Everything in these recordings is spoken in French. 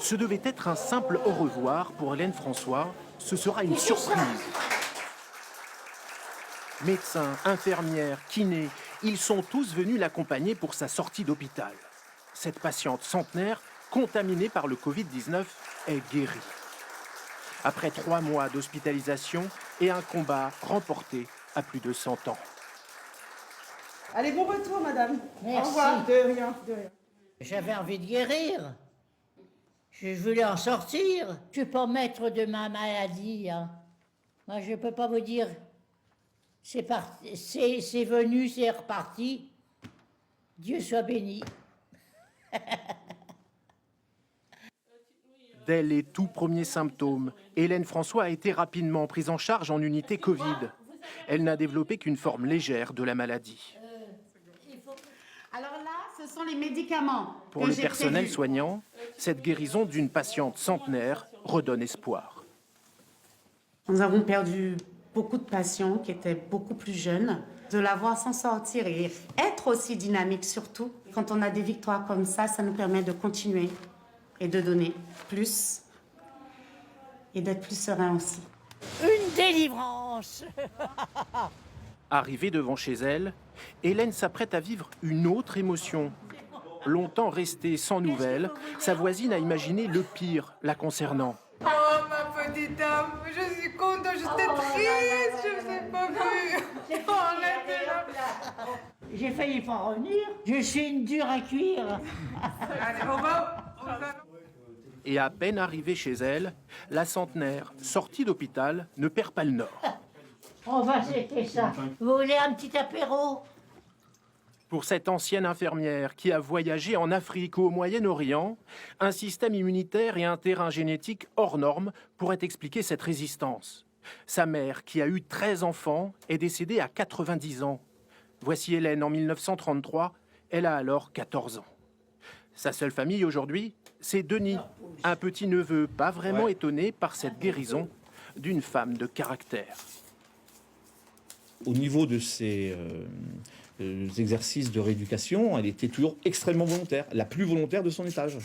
Ce devait être un simple au revoir pour Hélène François. Ce sera une surprise. Médecins, infirmières, kinés, ils sont tous venus l'accompagner pour sa sortie d'hôpital. Cette patiente centenaire, contaminée par le Covid-19, est guérie. Après 3 mois d'hospitalisation et un combat remporté à plus de 100 ans. Allez, bon retour, madame. Merci. Au revoir. De rien, de rien. J'avais envie de guérir. Je voulais en sortir. Je ne suis pas maître de ma maladie. Hein. Moi, je ne peux pas vous dire, c'est venu, c'est reparti. Dieu soit béni. Dès les tout premiers symptômes, Hélène François a été rapidement prise en charge en unité Covid. Elle n'a développé qu'une forme légère de la maladie. Alors là, ce sont les médicaments. Pour le personnel soignant, cette guérison d'une patiente centenaire redonne espoir. Nous avons perdu beaucoup de patients qui étaient beaucoup plus jeunes. De la voir s'en sortir et être aussi dynamique surtout, quand on a des victoires comme ça nous permet de continuer et de donner plus et d'être plus serein aussi. Une délivrance. Arrivée devant chez elle, Hélène s'apprête à vivre une autre émotion. Longtemps restée sans nouvelles, sa voisine a imaginé le pire la concernant. Oh ma petite dame, je suis contente, j'étais triste, je ne sais pas plus. Oh, J'ai failli pas revenir. Je suis une dure à cuire. allez, on va. Et à peine arrivée chez elle, la centenaire, sortie d'hôpital, ne perd pas le nord. On va c'était ça. Vous voulez un petit apéro? Pour cette ancienne infirmière qui a voyagé en Afrique ou au Moyen-Orient, un système immunitaire et un terrain génétique hors norme pourraient expliquer cette résistance. Sa mère, qui a eu 13 enfants, est décédée à 90 ans. Voici Hélène en 1933, elle a alors 14 ans. Sa seule famille aujourd'hui, c'est Denis, un petit-neveu pas vraiment étonné par cette guérison d'une femme de caractère. Au niveau de ses exercices de rééducation, elle était toujours extrêmement volontaire, la plus volontaire de son étage.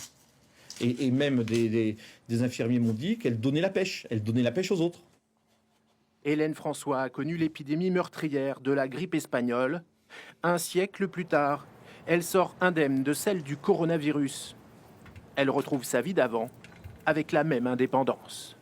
Et même des infirmiers m'ont dit qu'elle donnait la pêche aux autres. Hélène François a connu l'épidémie meurtrière de la grippe espagnole. Un siècle plus tard, elle sort indemne de celle du coronavirus. Elle retrouve sa vie d'avant avec la même indépendance.